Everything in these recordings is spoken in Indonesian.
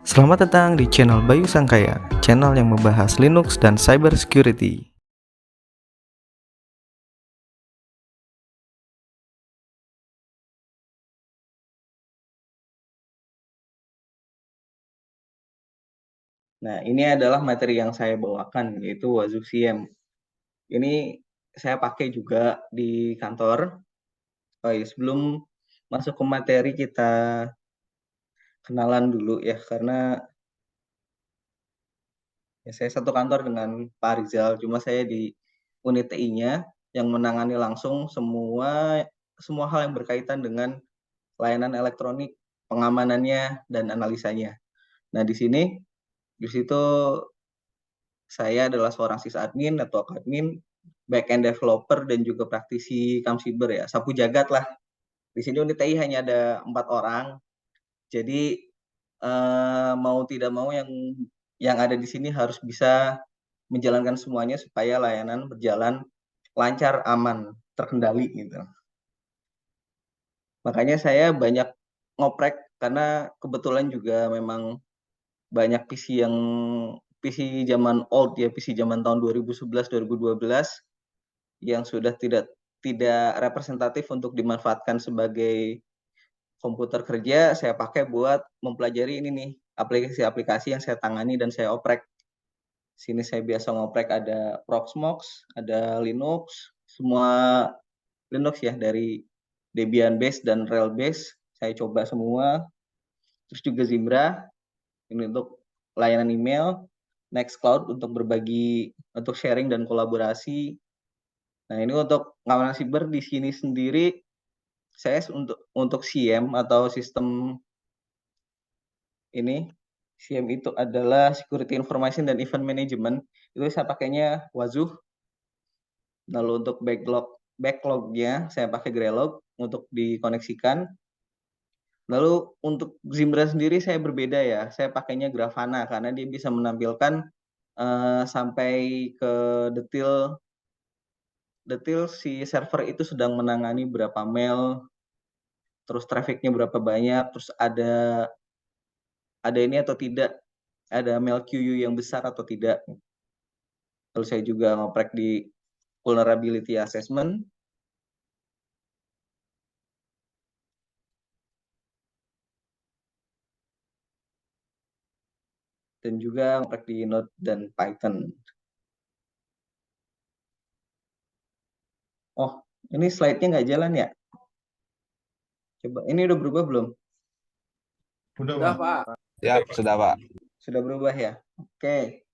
Selamat datang di channel Bayu Sangkaya, channel yang membahas Linux dan cyber security. Nah, ini adalah materi yang saya bawakan, yaitu Wazoo CM. Ini saya pakai juga di kantor. Oh iya, sebelum masuk ke materi kita kenalan dulu ya, karena ya, saya satu kantor dengan Pak Rizal, cuma saya di unit TI-nya yang menangani langsung semua hal yang berkaitan dengan layanan elektronik, pengamanannya dan analisanya. Nah, di situ saya adalah seorang sysadmin, network admin, backend developer, dan juga praktisi Kamsiber ya, sapu jagat lah. Di sini unit TI hanya ada 4 orang, jadi mau tidak mau yang ada di sini harus bisa menjalankan semuanya supaya layanan berjalan lancar, aman, terkendali gitu. Makanya saya banyak ngoprek karena kebetulan juga memang banyak PC zaman old ya, PC zaman tahun 2011 2012 yang sudah tidak representatif untuk dimanfaatkan sebagai komputer kerja. Saya pakai buat mempelajari ini nih, aplikasi-aplikasi yang saya tangani dan saya oprek. Sini saya biasa ngoprek ada Proxmox, ada Linux, semua Linux ya, dari Debian base dan Rel base saya coba semua. Terus juga Zimbra ini untuk layanan email, Nextcloud untuk berbagi, untuk sharing dan kolaborasi. Nah, ini untuk pengamanan siber di sini sendiri, saya untuk SIEM atau sistem ini, SIEM itu adalah Security Information dan Event Management, itu saya pakainya Wazoo. Lalu untuk backlognya saya pakai Grelog untuk dikoneksikan. Lalu untuk Zimbra sendiri saya berbeda ya, saya pakainya Grafana karena dia bisa menampilkan sampai ke detail si server itu sedang menangani berapa mail, terus trafficnya berapa banyak, terus ada ini atau tidak, ada mail queue yang besar atau tidak. Lalu saya juga ngoprek di vulnerability assessment dan juga ngoprek di Node dan Python. Oh, ini slide-nya nggak jalan ya? Coba, ini udah berubah belum? Sudah, Pak. Ya, sudah Pak. Sudah berubah ya? Oke.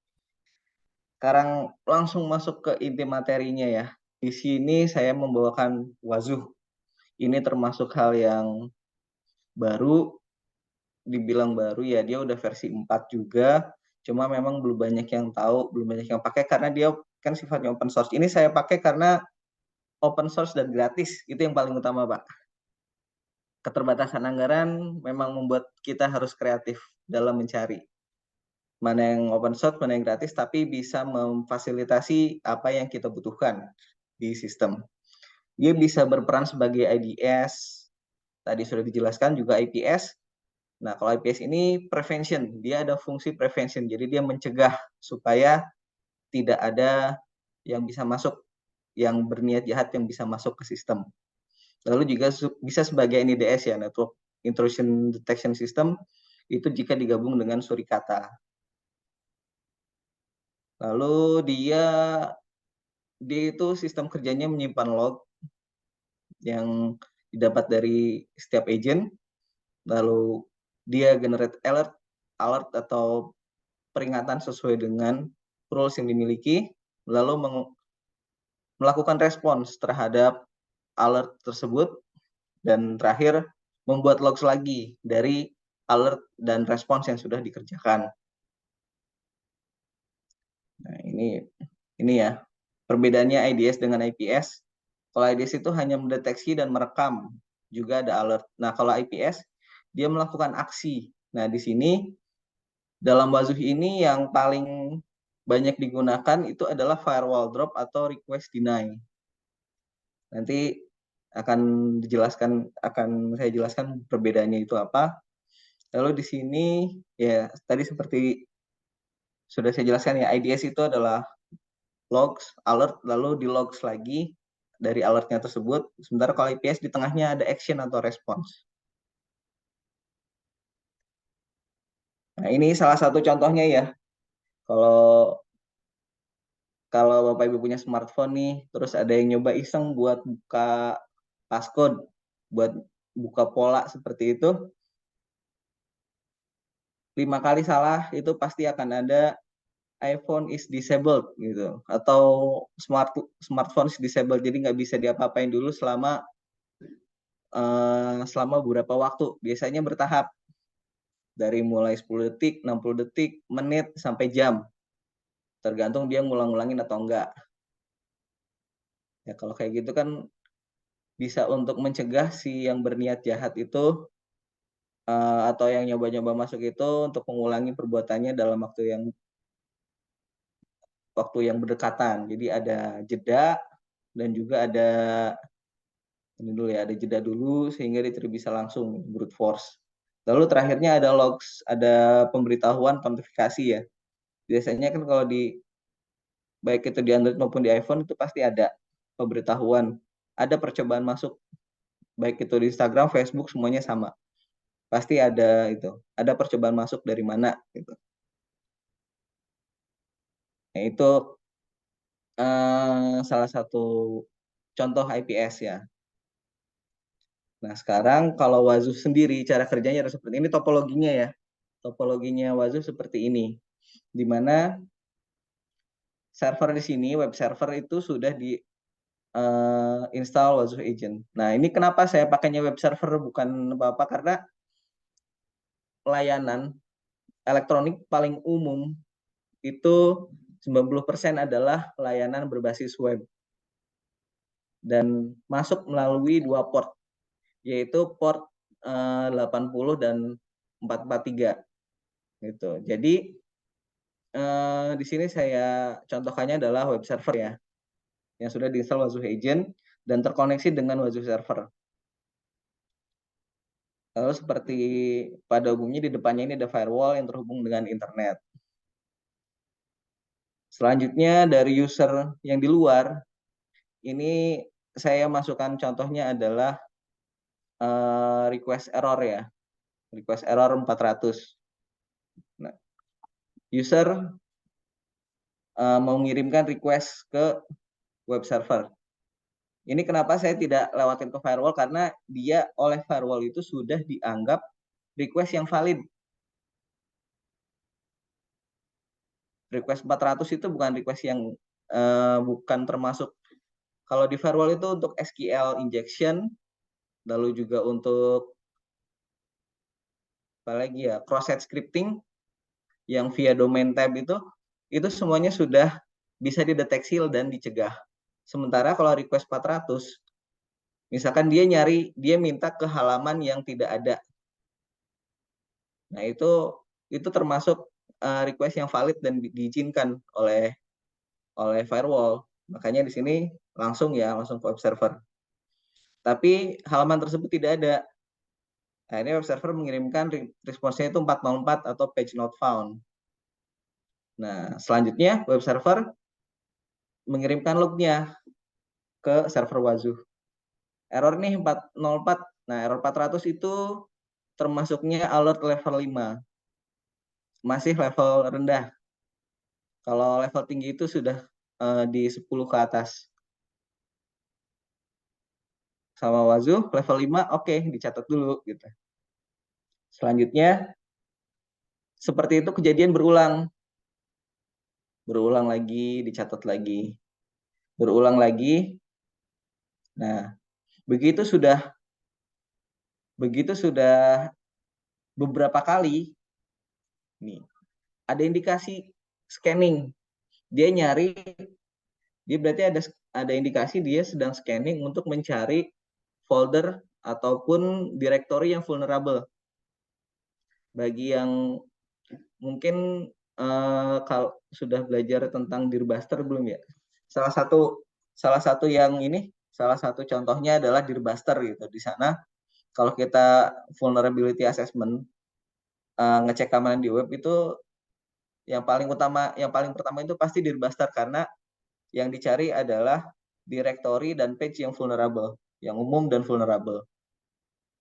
Sekarang langsung masuk ke inti materinya ya. Di sini saya membawakan Wazoo. Ini termasuk hal yang baru, dibilang baru ya, dia udah versi 4 juga. Cuma memang belum banyak yang tahu, belum banyak yang pakai karena dia kan sifatnya open source. Ini saya pakai karena open source dan gratis, itu yang paling utama, Pak. Keterbatasan anggaran memang membuat kita harus kreatif dalam mencari mana yang open source, mana yang gratis, tapi bisa memfasilitasi apa yang kita butuhkan di sistem. Dia bisa berperan sebagai IDS, tadi sudah dijelaskan, juga IPS. Nah, kalau IPS ini prevention, dia ada fungsi prevention, jadi dia mencegah supaya tidak ada yang bisa masuk, yang berniat jahat yang bisa masuk ke sistem. Lalu juga bisa sebagai NIDS ya, Network Intrusion Detection System, itu jika digabung dengan Suricata. Lalu dia itu sistem kerjanya menyimpan log yang didapat dari setiap agent, lalu dia generate alert atau peringatan sesuai dengan rules yang dimiliki, lalu melakukan respons terhadap alert tersebut, dan terakhir membuat logs lagi dari alert dan respons yang sudah dikerjakan. Nah, ini ya perbedaannya IDS dengan IPS. Kalau IDS itu hanya mendeteksi dan merekam, juga ada alert. Nah, kalau IPS dia melakukan aksi. Nah, di sini dalam Wazoo ini yang paling banyak digunakan itu adalah firewall drop atau request deny. Nanti akan saya jelaskan perbedaannya itu apa. Lalu di sini ya tadi seperti sudah saya jelaskan ya, IDS itu adalah logs, alert, lalu di logs lagi dari alertnya tersebut. Sementara kalau IPS di tengahnya ada action atau response. Nah, ini salah satu contohnya ya. Kalau Bapak Ibu punya smartphone nih, terus ada yang nyoba iseng buat buka passcode, buat buka pola seperti itu, 5 kali salah itu pasti akan ada iPhone is disabled gitu, atau smartphone is disabled, jadi nggak bisa diapa-apain dulu selama beberapa waktu, biasanya bertahap dari mulai 10 detik, 60 detik, menit, sampai jam, tergantung dia ngulang-ngulangin atau enggak. Ya kalau kayak gitu kan bisa untuk mencegah si yang berniat jahat itu atau yang nyoba-nyoba masuk itu untuk mengulangi perbuatannya dalam waktu yang berdekatan. Jadi ada jeda dan juga ada jeda dulu sehingga dia tidak bisa langsung brute force. Lalu terakhirnya ada logs, ada pemberitahuan notifikasi ya. Biasanya kan kalau baik itu di Android maupun di iPhone itu pasti ada pemberitahuan, ada percobaan masuk, baik itu di Instagram, Facebook, semuanya sama. Pasti ada ada percobaan masuk dari mana gitu. Nah, itu salah satu contoh IPS ya. Nah, sekarang kalau Wazuh sendiri cara kerjanya adalah seperti ini topologinya ya. Topologinya Wazuh seperti ini. Di mana server di sini, web server itu sudah di install Wazuh Agent. Nah, ini kenapa saya pakainya web server bukan apa-apa, karena layanan elektronik paling umum itu 90% adalah layanan berbasis web dan masuk melalui 2 port, yaitu port 80 dan 443 gitu. Jadi di sini saya contohkannya adalah web server ya, yang sudah diinstal Wazuh Agent dan terkoneksi dengan Wazuh server. Lalu seperti pada umumnya di depannya ini ada firewall yang terhubung dengan internet. Selanjutnya dari user yang di luar, ini saya masukkan contohnya adalah request error ya. Request error 400. Nah, user mau mengirimkan request ke web server. Ini kenapa saya tidak lewatin ke firewall, karena dia oleh firewall itu sudah dianggap request yang valid. Request 400 itu bukan request yang bukan termasuk, kalau di firewall itu untuk SQL injection, lalu juga untuk apa lagi ya, cross-site scripting yang via domain tab itu semuanya sudah bisa dideteksi dan dicegah. Sementara kalau request 400, misalkan dia minta ke halaman yang tidak ada. Nah, itu termasuk request yang valid dan diizinkan oleh firewall. Makanya di sini langsung ke web server. Tapi halaman tersebut tidak ada. Nah, ini web server mengirimkan responsnya itu 404 atau page not found. Nah, selanjutnya web server mengirimkan lognya ke server Wazuh. Error nih 404. Nah, error 400 itu termasuknya alert level 5. Masih level rendah. Kalau level tinggi itu sudah di 10 ke atas. Sama Wazuh level 5 oke, dicatat dulu gitu. Selanjutnya seperti itu kejadian berulang. Berulang lagi, dicatat lagi. Berulang lagi. Nah, begitu sudah beberapa kali nih, ada indikasi scanning. Dia berarti ada indikasi dia sedang scanning untuk mencari folder ataupun directory yang vulnerable. Bagi yang mungkin kalau sudah belajar tentang Dirbuster belum ya? Salah satu contohnya adalah Dirbuster gitu. Di sana kalau kita vulnerability assessment, ngecek keamanan di web itu yang paling pertama itu pasti dirbuster, karena yang dicari adalah directory dan page yang vulnerable, yang umum dan vulnerable.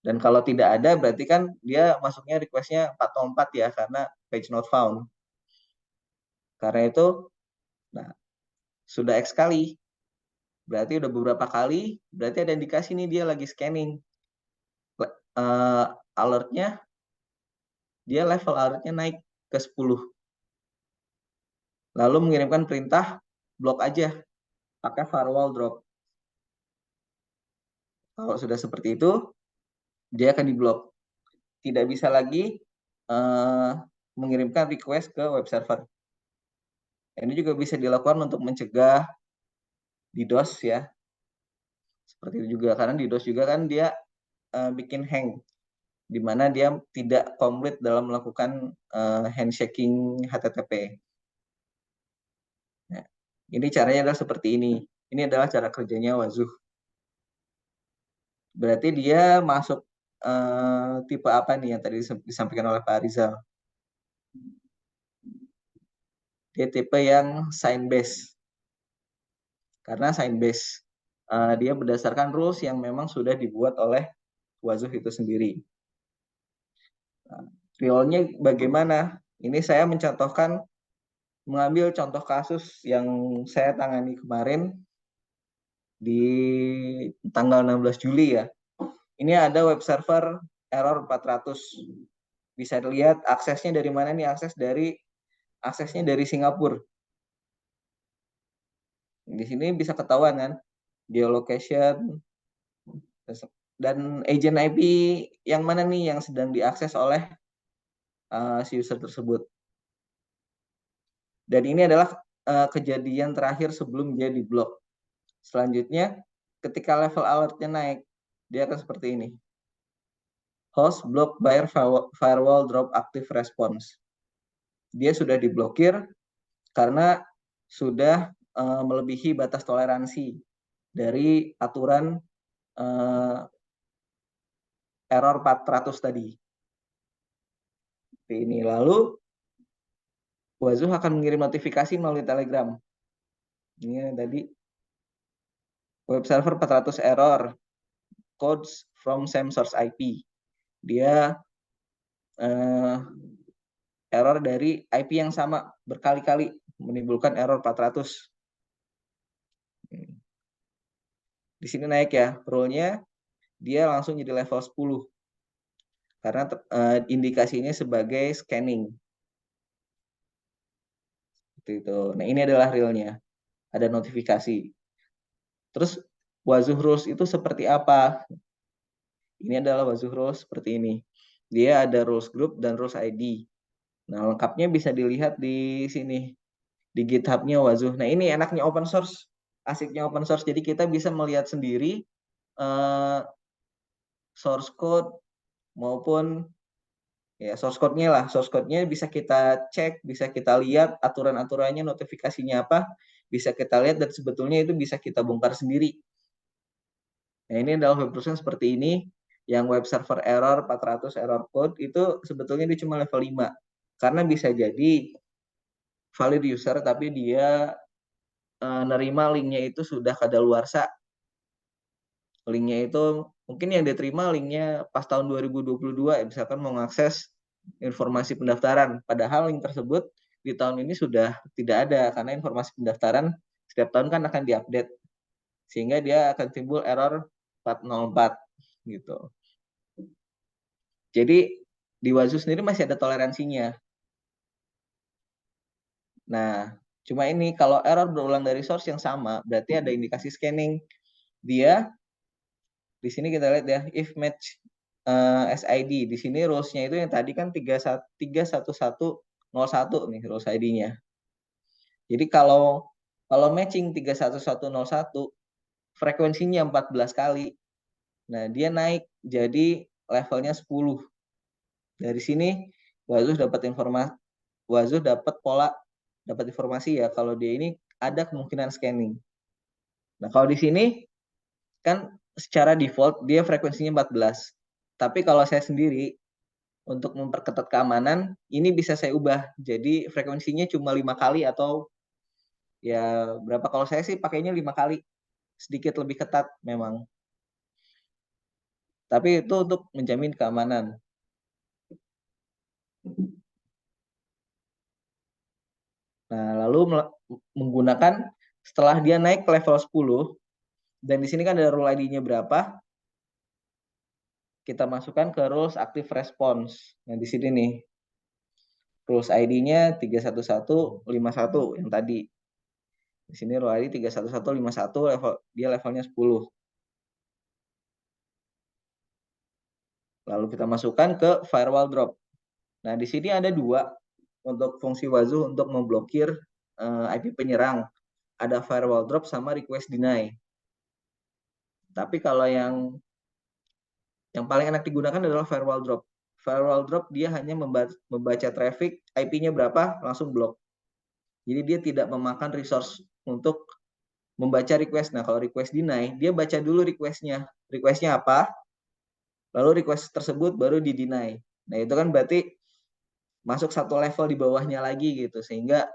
Dan kalau tidak ada berarti kan dia masuknya request-nya 404 ya, karena page not found. Karena itu, nah, sudah X kali, berarti udah beberapa kali, berarti ada indikasi nih dia lagi scanning. Alertnya, dia level alertnya naik ke 10. Lalu mengirimkan perintah blok aja, pakai firewall drop. Kalau sudah seperti itu, dia akan diblok. Tidak bisa lagi mengirimkan request ke web server. Ini juga bisa dilakukan untuk mencegah DDoS ya. Seperti itu juga, karena DDoS juga kan dia bikin hang, di mana dia tidak komplit dalam melakukan handshaking HTTP. Nah, ini caranya adalah seperti ini. Ini adalah cara kerjanya Wazuh. Berarti dia masuk tipe apa nih yang tadi disampaikan oleh Pak Rizal? Dia tipe yang sign based. Karena sign based dia berdasarkan rules yang memang sudah dibuat oleh Wazuh itu sendiri. Nah, realnya bagaimana? Ini saya mengambil contoh kasus yang saya tangani kemarin di tanggal 16 Juli ya. Ini ada web server error 400. Bisa dilihat aksesnya dari mana nih? Aksesnya dari Singapura. Di sini bisa ketahuan kan geolocation dan agent IP yang mana nih yang sedang diakses oleh si user tersebut. Dan ini adalah kejadian terakhir sebelum dia diblok. Selanjutnya, ketika level alertnya naik, dia akan seperti ini. Host block by firewall drop active response. Dia sudah diblokir karena sudah melebihi batas toleransi dari aturan error 400 tadi. Ini lalu Wazuh akan mengirim notifikasi melalui Telegram. Ini tadi web server 400 error, codes from same source IP. Dia error dari IP yang sama berkali-kali menimbulkan error 400. Di sini naik ya, rule-nya dia langsung jadi level 10. Karena indikasinya sebagai scanning. Itu. Nah, ini adalah realnya. Ada notifikasi. Terus Wazuh rules itu seperti apa? Ini adalah Wazuh rules seperti ini. Dia ada rules group dan rules ID. Nah, lengkapnya bisa dilihat di sini. Di GitHub-nya Wazuh. Nah, ini enaknya open source. Asiknya open source. Jadi kita bisa melihat sendiri source code maupun ya source code-nya bisa kita cek, bisa kita lihat aturan-aturannya, notifikasinya apa, bisa kita lihat dan sebetulnya itu bisa kita bongkar sendiri. Nah, ini adalah web browser seperti ini, yang web server error 400 error code itu sebetulnya dia cuma level 5. Karena bisa jadi valid user tapi dia nerima linknya itu sudah kadaluarsa. Linknya itu mungkin yang diterima linknya pas tahun 2022 ya, misalkan mau mengakses informasi pendaftaran, padahal link tersebut di tahun ini sudah tidak ada karena informasi pendaftaran setiap tahun kan akan diupdate sehingga dia akan timbul error 404 gitu. Jadi di Wazuh sendiri masih ada toleransinya. Nah, cuma ini kalau error berulang dari source yang sama berarti ada indikasi scanning. Dia di sini kita lihat ya, if match SID. Di sini rules-nya itu yang tadi kan 31101 nih rules ID-nya. Jadi kalau matching 31101 frekuensinya 14 kali. Nah, dia naik jadi levelnya 10. Dari sini Wazuh dapat informasi ya kalau dia ini ada kemungkinan scanning. Nah, kalau di sini kan secara default dia frekuensinya 14. Tapi kalau saya sendiri untuk memperketat keamanan, ini bisa saya ubah. Jadi frekuensinya cuma 5 kali atau ya berapa, kalau saya sih pakainya 5 kali. Sedikit lebih ketat memang. Tapi itu untuk menjamin keamanan. Nah, lalu menggunakan setelah dia naik ke level 10, dan di sini kan ada rule ID-nya berapa, kita masukkan ke rules active response. Nah, di sini nih. Rules ID-nya 31151 yang tadi. Di sini rule ID 31151, dia levelnya 10. Lalu kita masukkan ke firewall drop. Nah, di sini ada dua untuk fungsi Wazuh untuk memblokir IP penyerang. Ada firewall drop sama request deny. Tapi kalau yang paling enak digunakan adalah firewall drop. Firewall drop dia hanya membaca traffic, IP-nya berapa, langsung blok. Jadi dia tidak memakan resource untuk membaca request. Nah, kalau request deny, dia baca dulu request-nya. Request-nya apa? Lalu request tersebut baru di-deny. Nah, itu kan berarti masuk satu level di bawahnya lagi gitu, sehingga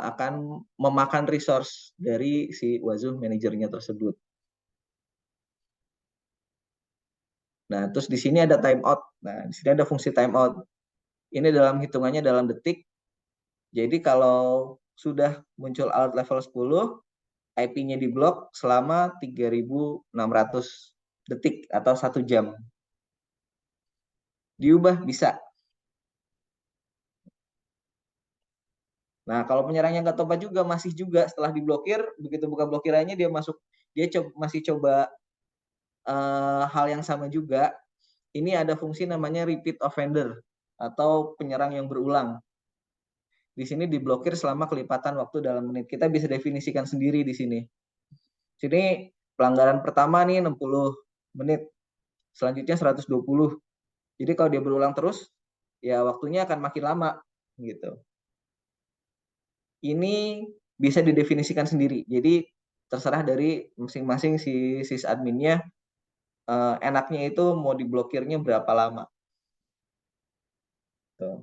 akan memakan resource dari si Wazuh manajernya tersebut. Nah, terus di sini ada timeout. Nah, di sini ada fungsi timeout. Ini dalam hitungannya dalam detik. Jadi kalau sudah muncul alert level 10, IP-nya diblok selama 3.600 detik atau 1 jam. Diubah bisa. Nah, kalau penyerangnya nggak tobat juga, masih juga setelah diblokir, begitu buka blokirannya dia masih coba hal yang sama juga. Ini ada fungsi namanya repeat offender atau penyerang yang berulang. Di sini diblokir selama kelipatan waktu dalam menit. Kita bisa definisikan sendiri di sini. Sini pelanggaran pertama nih 60 menit. Selanjutnya 120. Jadi kalau dia berulang terus, ya waktunya akan makin lama gitu. Ini bisa didefinisikan sendiri. Jadi terserah dari masing-masing si sysadminnya, enaknya itu mau diblokirnya berapa lama. Tuh.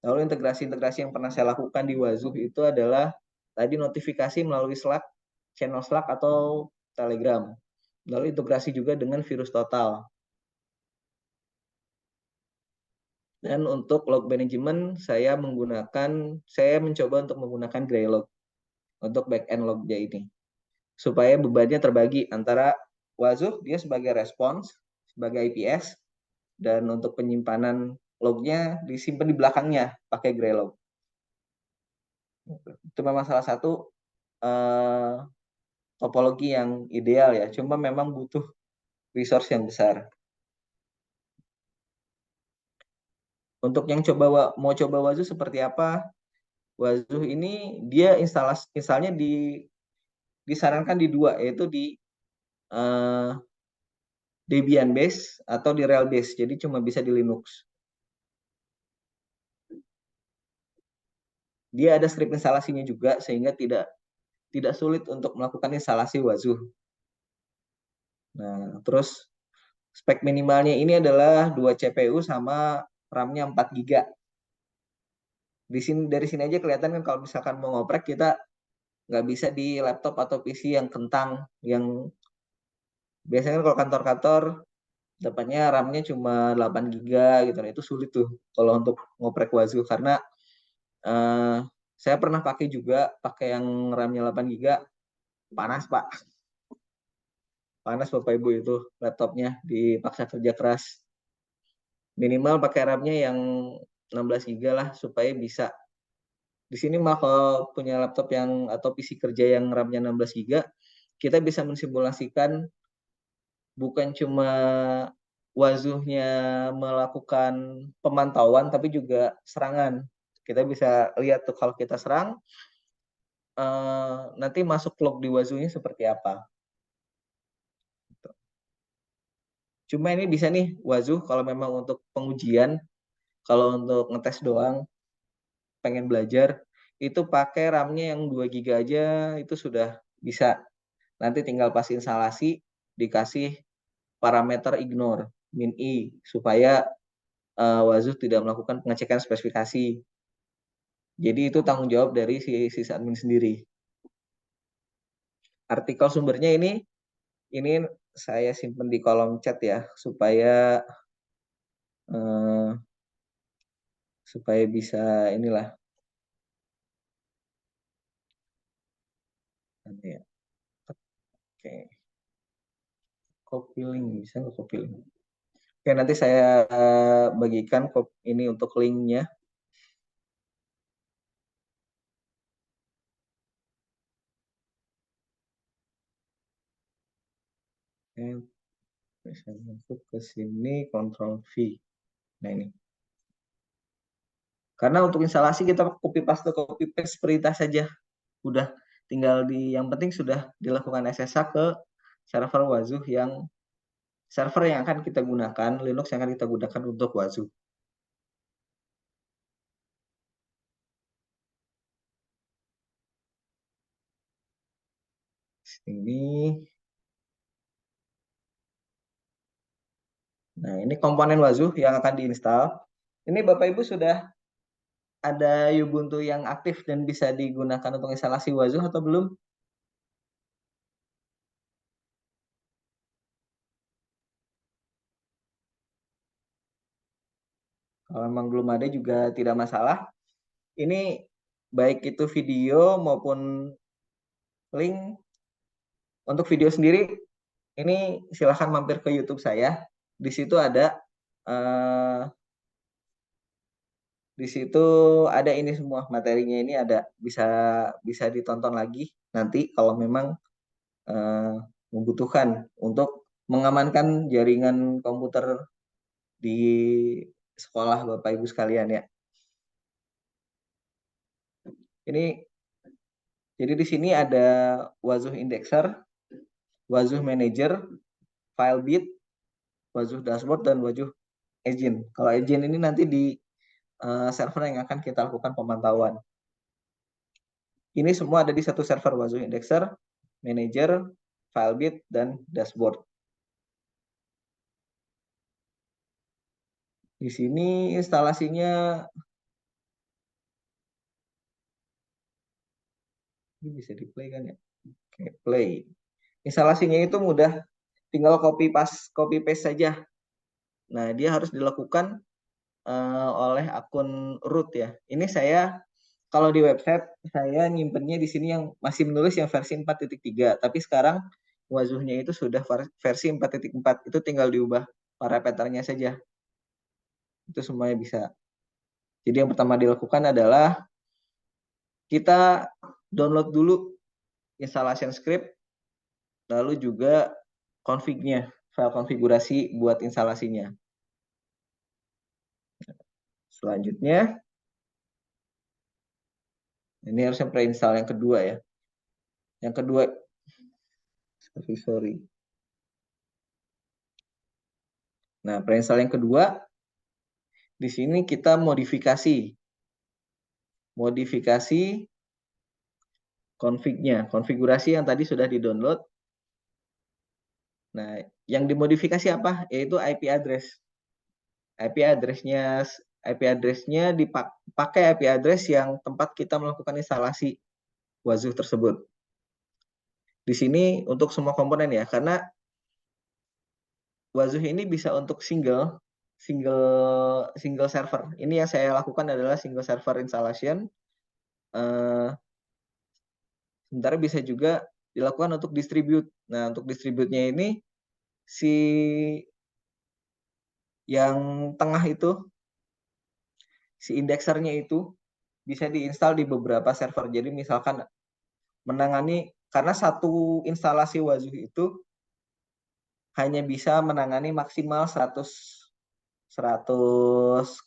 Lalu integrasi-integrasi yang pernah saya lakukan di Wazuh itu adalah tadi notifikasi melalui Slack, channel Slack atau Telegram. Lalu integrasi juga dengan virus total. Dan untuk log management saya mencoba untuk menggunakan Greylog untuk backend lognya ini. Supaya bebannya terbagi antara Wazuh dia sebagai response, sebagai IPS, dan untuk penyimpanan lognya disimpan di belakangnya pakai Greylog. Itu memang salah satu topologi yang ideal ya, cuma memang butuh resource yang besar. Untuk yang mau coba Wazuh seperti apa? Wazuh ini dia instalnya disarankan di dua, yaitu di Debian base atau di Rel base, jadi cuma bisa di Linux. Dia ada script instalasinya juga sehingga tidak sulit untuk melakukan instalasi Wazuh. Nah, terus spek minimalnya ini adalah 2 CPU sama RAM-nya 4 GB. Dari sini aja kelihatan kan kalau misalkan mau ngoprek kita nggak bisa di laptop atau PC yang kentang, yang biasanya kalau kantor-kantor dapatnya RAM-nya cuma 8 GB gitu. Nah, itu sulit tuh kalau untuk ngoprek Wazuh karena saya pernah pakai yang RAM-nya 8 GB, panas Pak. Panas Bapak Ibu itu laptopnya dipaksa kerja keras. Minimal pakai RAM-nya yang 16 GB lah supaya bisa. Di sini mah kalau punya laptop atau PC kerja yang RAM-nya 16 GB, kita bisa mensimulasikan bukan cuma Wazuhnya melakukan pemantauan tapi juga serangan. Kita bisa lihat tuh kalau kita serang nanti masuk log di Wazuhnya seperti apa. Cuma ini bisa nih Wazuh kalau memang untuk pengujian, kalau untuk ngetes doang, pengen belajar, itu pakai RAM-nya yang 2 GB aja itu sudah bisa. Nanti tinggal pas instalasi dikasih parameter ignore. min-i supaya Wazuh tidak melakukan pengecekan spesifikasi. Jadi itu tanggung jawab dari si sysadmin sendiri. Artikel sumbernya ini saya simpan di kolom chat ya supaya bisa inilah nanti ya. Oke. Copy link bisa nggak copy link? Oke, nanti saya bagikan ini untuk linknya. Bisa masuk ke sini, Ctrl V. Nah ini. Karena untuk instalasi kita copy paste perintah saja. Udah tinggal yang penting sudah dilakukan SSH ke server Wazuh server yang akan kita gunakan, Linux yang akan kita gunakan untuk Wazuh. Nah, ini komponen Wazuh yang akan diinstal. Ini Bapak Ibu sudah ada Ubuntu yang aktif dan bisa digunakan untuk instalasi Wazuh atau belum? Kalau memang belum ada juga tidak masalah. Ini baik itu video maupun link. Untuk video sendiri, ini silahkan mampir ke YouTube saya. Di situ ada ini semua materinya, ini ada bisa ditonton lagi nanti kalau memang membutuhkan untuk mengamankan jaringan komputer di sekolah Bapak Ibu sekalian ya. Jadi di sini ada Wazuh Indexer, Wazuh Manager, FileBit, Wazuh Dashboard, dan Wazuh Agent. Kalau Agent ini nanti di server yang akan kita lakukan pemantauan. Ini semua ada di satu server Wazuh Indexer, Manager, FileBit, dan Dashboard. Di sini instalasinya ini bisa di play kan ya? Oke, play. Instalasinya itu mudah, tinggal copy paste saja. Nah, dia harus dilakukan oleh akun root ya. Ini saya kalau di website saya nyimpennya di sini yang masih menulis yang versi 4.3, tapi sekarang Wazuhnya itu sudah versi 4.4, itu tinggal diubah parameternya saja. Itu semuanya bisa. Jadi yang pertama dilakukan adalah kita download dulu installation script, lalu juga config-nya, file konfigurasi buat instalasinya. Selanjutnya, ini harusnya pre-install yang kedua ya. Yang kedua, sorry. Nah, pre-install yang kedua, di sini kita modifikasi config-nya, konfigurasi yang tadi sudah di-download. Nah, yang dimodifikasi apa? Yaitu IP address. IP address-nya dipakai IP address yang tempat kita melakukan instalasi Wazuh tersebut. Di sini untuk semua komponen ya, karena Wazuh ini bisa untuk single server. Ini yang saya lakukan adalah single server installation. Sementara bisa juga dilakukan untuk distribute. Nah, untuk distribute-nya ini si yang tengah itu, si indexernya itu bisa diinstal di beberapa server. Jadi misalkan menangani, karena satu instalasi Wazuh itu hanya bisa menangani maksimal 100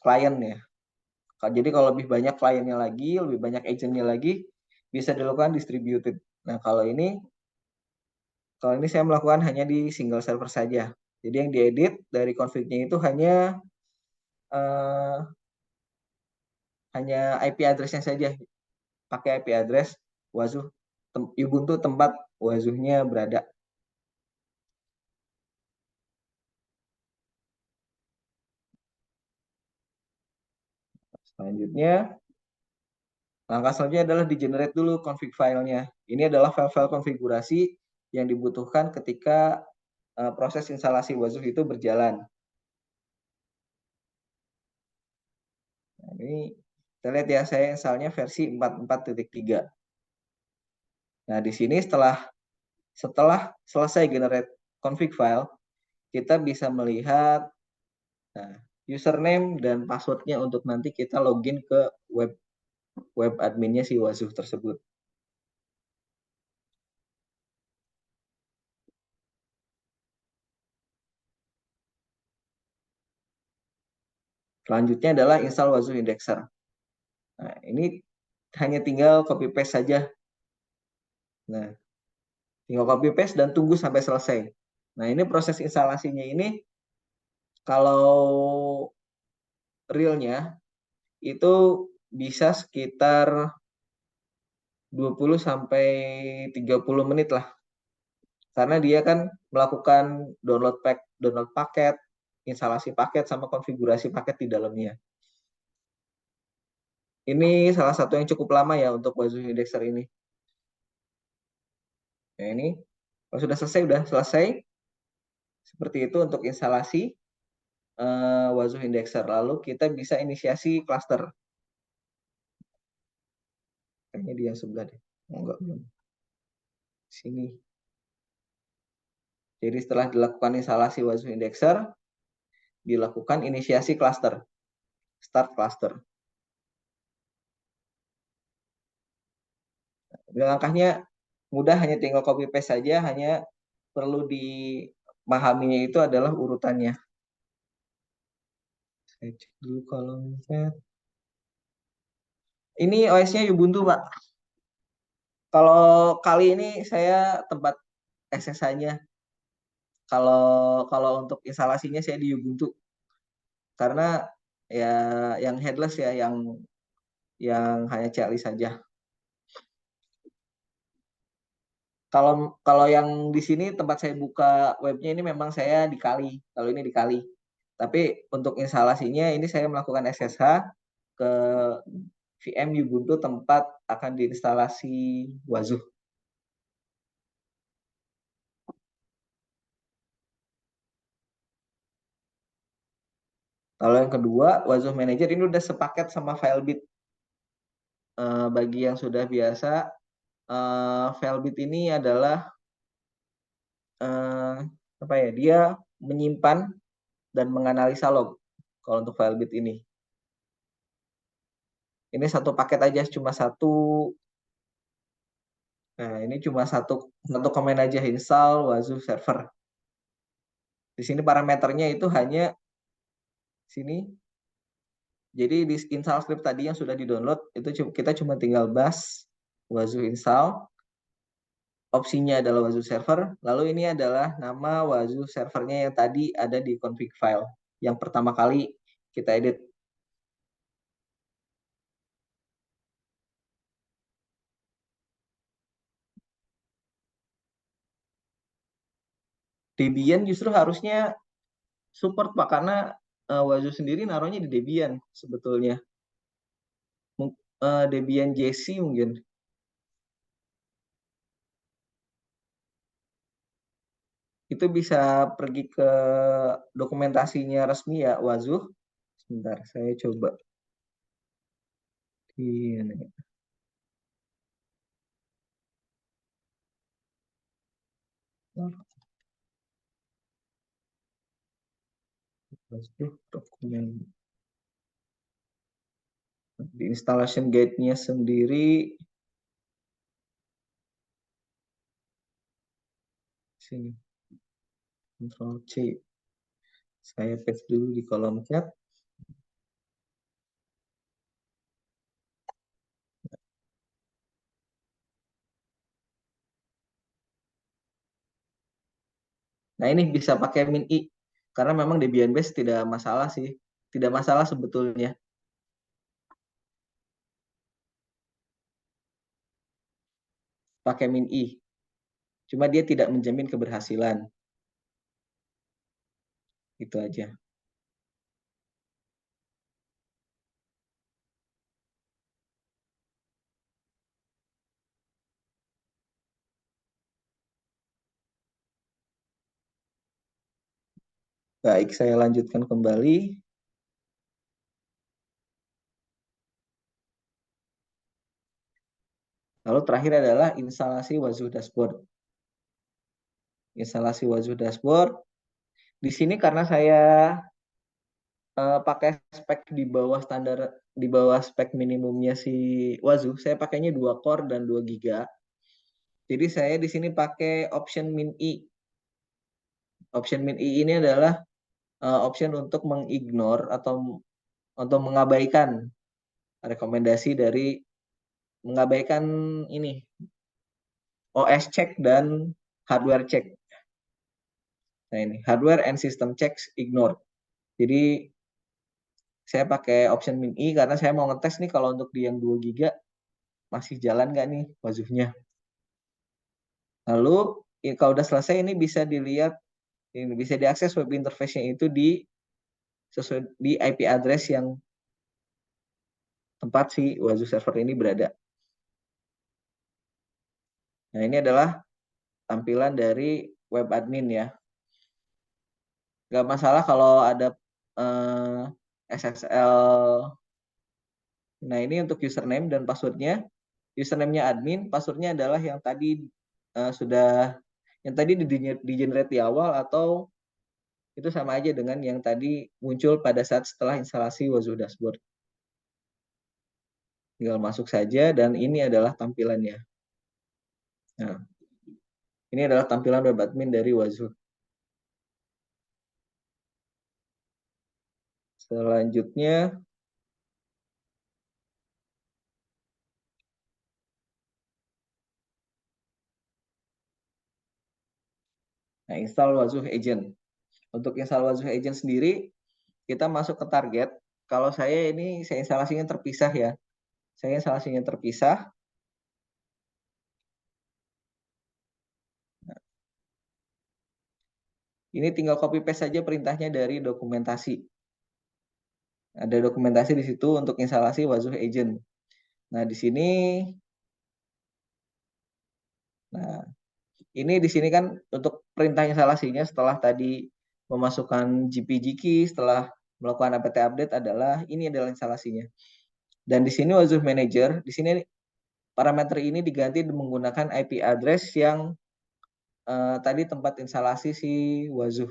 klien ya. Jadi kalau lebih banyak kliennya lagi, lebih banyak agentnya lagi, bisa dilakukan distributed. Nah, kalau ini saya melakukan hanya di single server saja. Jadi yang diedit dari config-nya itu hanya IP address-nya saja. Pakai IP address Wazuh Ubuntu tempat Wazuhnya berada. Selanjutnya, langkah selanjutnya adalah di-generate dulu config filenya. Ini adalah file-file konfigurasi yang dibutuhkan ketika proses instalasi Wazuh itu berjalan. Nah, ini kita lihat ya, saya installnya versi 44.3. Nah, di sini setelah selesai generate config file, kita bisa melihat username dan passwordnya untuk nanti kita login ke web adminnya si Wazuh tersebut. Selanjutnya adalah install Wazuh Indexer. Nah, ini hanya tinggal copy paste saja. Nah, tinggal copy paste dan tunggu sampai selesai. Nah, ini proses instalasinya ini kalau realnya itu bisa sekitar 20 sampai 30 menit lah. Karena dia kan melakukan download paket, instalasi paket sama konfigurasi paket di dalamnya. Ini salah satu yang cukup lama ya untuk Wazuh Indexer ini. Nah, ini kalau sudah selesai seperti itu untuk instalasi Wazuh Indexer. Lalu kita bisa inisiasi cluster. Kayaknya di yang sebelah deh. Oh, enggak, belum. Sini. Jadi setelah dilakukan instalasi Wazuh Indexer, dilakukan inisiasi cluster. Start cluster. Langkahnya mudah, hanya tinggal copy paste saja, hanya perlu dipahaminya itu adalah urutannya. Saya cek dulu kolom chat. Ini OS-nya Ubuntu, Pak. Kalau kali ini saya tempat SSH-nya. Kalau untuk instalasinya saya di Ubuntu. Karena ya yang headless ya, yang hanya CLI saja. Kalau yang di sini tempat saya buka webnya ini memang saya di Kali. Kalau ini di Kali. Tapi untuk instalasinya ini saya melakukan SSH ke VM Ubuntu tempat akan diinstalasi Wazuh. Kalau yang kedua, Wazuh Manager ini udah sepaket sama Filebit. Bagi yang sudah biasa, Filebit ini adalah apa ya? Dia menyimpan dan menganalisa log. Kalau untuk Filebit ini, satu paket aja, cuma satu. Nah, ini cuma satu komen aja, install Wazuh server. Di sini parameternya itu hanya sini. Jadi di install script tadi yang sudah di-download itu kita cuma tinggal bash Wazuh install. Opsinya adalah Wazuh server. Lalu ini adalah nama Wazuh servernya yang tadi ada di config file yang pertama kali kita edit. Debian justru harusnya support, Pak, karena Wazuh sendiri naruhnya di Debian sebetulnya. Debian JC mungkin. Itu bisa pergi ke dokumentasinya resmi ya Wazuh. Sebentar, saya coba. Ini. Wazuh dokumen. Di installation guide-nya sendiri sini, Ctrl C, saya paste dulu di kolom chat. Nah, ini bisa pakai min I karena memang Debian base tidak masalah sih, tidak masalah sebetulnya. Pakai min I, cuma dia tidak menjamin keberhasilan. Itu aja. Baik, saya lanjutkan kembali. Lalu terakhir adalah instalasi Wazoo Dashboard. Instalasi Wazoo Dashboard. Di sini karena saya pakai spek di bawah standar, di bawah spek minimumnya si Wazoo, saya pakainya 2 core dan 2 giga. Jadi saya di sini pakai option min I. Option min I ini adalah option untuk mengignore atau mengabaikan rekomendasi dari mengabaikan ini OS check dan hardware check. Nah ini hardware and system checks ignore. Jadi saya pakai option min I karena saya mau ngetes nih kalau untuk di yang 2 giga masih jalan nggak nih Wazoo-nya. Lalu kalau udah selesai ini bisa dilihat, ini bisa diakses web interface-nya itu sesuai di IP address yang tempat si Wazoo server ini berada. Nah ini adalah tampilan dari web admin ya. Nggak masalah kalau ada SSL. Nah ini untuk username dan passwordnya. Username-nya admin, passwordnya adalah yang tadi yang tadi di-generate di awal, atau itu sama aja dengan yang tadi muncul pada saat setelah instalasi Wazoo Dashboard. Tinggal masuk saja dan ini adalah tampilannya. Nah, ini adalah tampilan web admin dari Wazoo. Selanjutnya, nah, install Wazoo Agent. Untuk install Wazoo Agent sendiri, kita masuk ke target. Kalau saya instalasinya terpisah ya. Saya instalasinya terpisah. Ini tinggal copy paste saja perintahnya dari dokumentasi. Ada dokumentasi di situ untuk instalasi Wazoo Agent. Nah, di sini di sini kan untuk perintah instalasinya setelah tadi memasukkan GPG key, setelah melakukan apt update ini adalah instalasinya. Dan di sini Wazoo Manager, di sini parameter ini diganti menggunakan IP address yang tadi tempat instalasi si Wazoo.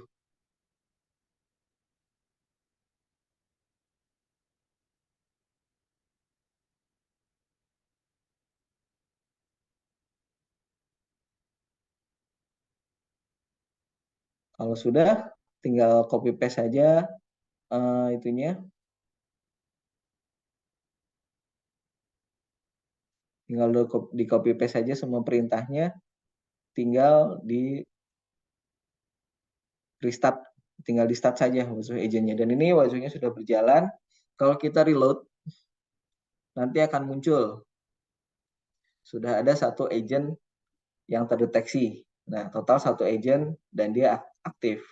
Kalau sudah, tinggal copy paste saja itunya. Tinggal di copy paste saja semua perintahnya. Tinggal di restart, tinggal di start saja Wazoo agentnya. Dan ini Wazoo-nya sudah berjalan. Kalau kita reload, nanti akan muncul sudah ada 1 agent yang terdeteksi. Nah, total 1 agent dan dia aktif.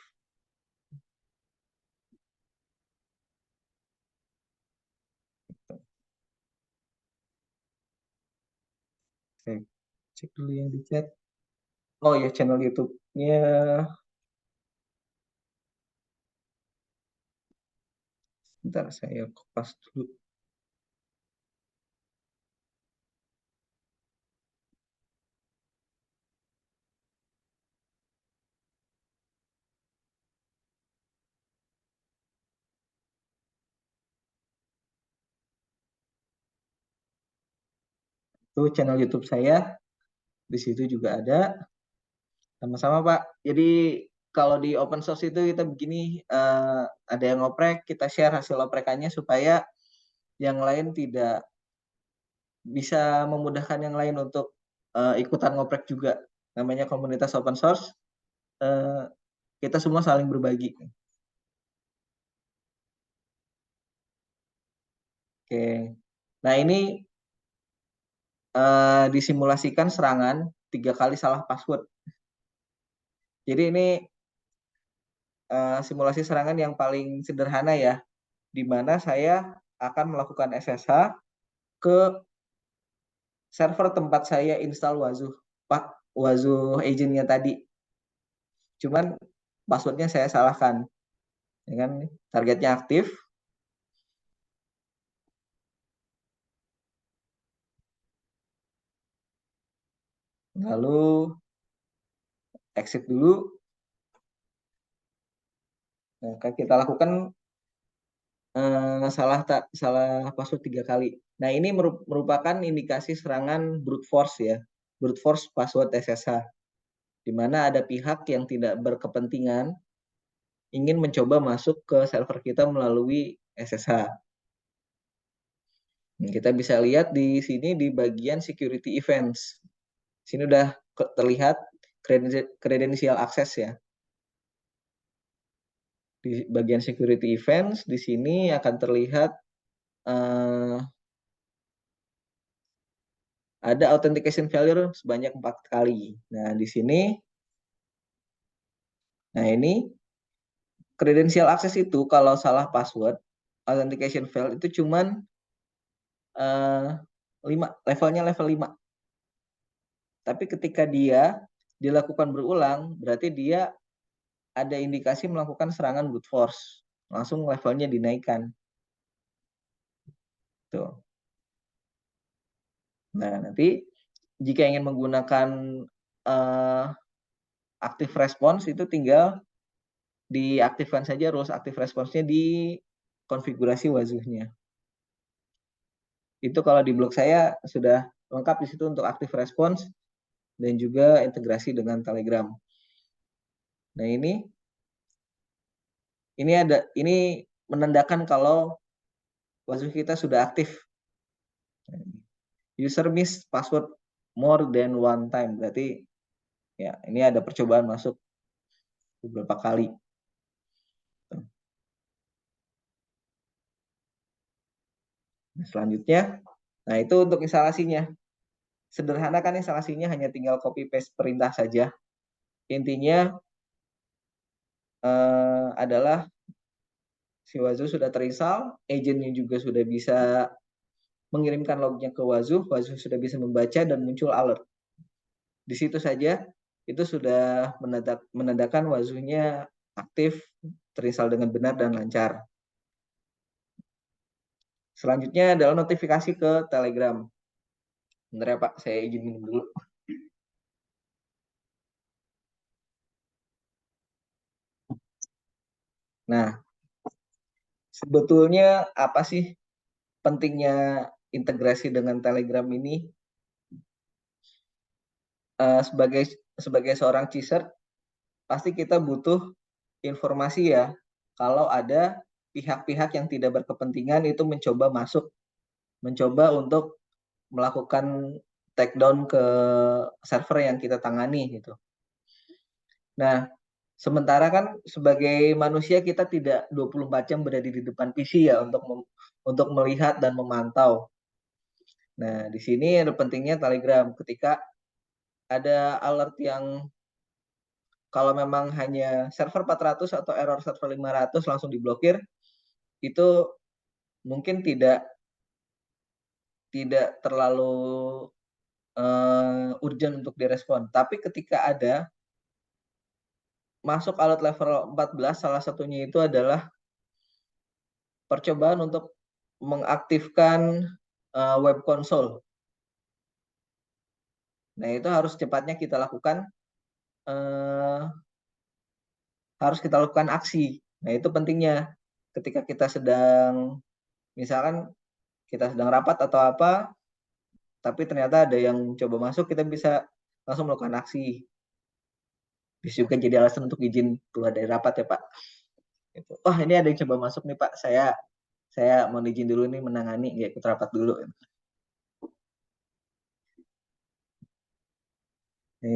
Saya cek dulu yang di chat. Oh ya, channel YouTube-nya. Bentar, saya kopas dulu. Itu channel YouTube saya. Di situ juga ada. Sama-sama, Pak. Jadi kalau di open source itu kita begini, ada yang ngoprek, kita share hasil oprekannya supaya yang lain tidak bisa memudahkan yang lain untuk ikutan ngoprek juga. Namanya komunitas open source, kita semua saling berbagi. Oke. Nah ini disimulasikan serangan 3 kali salah password. Jadi ini simulasi serangan yang paling sederhana ya, di mana saya akan melakukan SSH ke server tempat saya install Wazoo agentnya tadi. Cuman passwordnya saya salahkan. Ya kan? Targetnya aktif. Lalu exit dulu. Nah, kita lakukan salah password 3 kali. Nah, ini merupakan indikasi serangan brute force ya. Brute force password SSH. Di mana ada pihak yang tidak berkepentingan ingin mencoba masuk ke server kita melalui SSH. Kita bisa lihat di sini di bagian security events. Sini udah terlihat credential access ya. Di bagian security events di sini akan terlihat ada authentication failure sebanyak 4 kali. Nah, di sini ini credential access itu kalau salah password, authentication fail itu cuman 5, levelnya level 5. Tapi ketika dia dilakukan berulang, berarti dia ada indikasi melakukan serangan brute force. Langsung levelnya dinaikkan. Tuh. Nah, nanti jika ingin menggunakan active response itu tinggal diaktifkan saja rules active response-nya di konfigurasi wazuhnya. Itu kalau di blog saya sudah lengkap di situ untuk active response dan juga integrasi dengan Telegram. Nah, ini menandakan kalau wazuh kita sudah aktif. User miss password more than one time, berarti ya ini ada percobaan masuk beberapa kali. Nah, selanjutnya, nah itu untuk instalasinya. Sederhana kan instalasinya, hanya tinggal copy paste perintah saja. Intinya adalah si wazuh sudah terinstall, agentnya juga sudah bisa mengirimkan lognya ke wazuh sudah bisa membaca dan muncul alert. Di situ saja itu sudah menandakan wazuhnya aktif, terinstall dengan benar dan lancar. Selanjutnya adalah notifikasi ke Telegram. Bentar ya Pak, saya izin minum dulu. Nah, sebetulnya apa sih pentingnya integrasi dengan Telegram ini? Sebagai seorang cheater, pasti kita butuh informasi ya. Kalau ada pihak-pihak yang tidak berkepentingan itu mencoba masuk, mencoba untuk melakukan take down ke server yang kita tangani gitu. Nah, sementara kan sebagai manusia kita tidak 24 jam berada di depan PC ya untuk melihat dan memantau. Nah, di sini ada pentingnya Telegram. Ketika ada alert yang kalau memang hanya server 400 atau error server 500 langsung diblokir, itu mungkin tidak terlalu urgent untuk direspon. Tapi ketika ada masuk alert level 14, salah satunya itu adalah percobaan untuk mengaktifkan web console. Nah, itu harus cepatnya kita lakukan, aksi. Nah, itu pentingnya. Ketika kita sedang, misalkan kita sedang rapat atau apa, tapi ternyata ada yang coba masuk, kita bisa langsung melakukan aksi. Bisa juga jadi alasan untuk izin keluar dari rapat ya Pak. Wah, ini ada yang coba masuk nih Pak, saya mau izin dulu nih menangani, nggak ikut rapat dulu. Nah,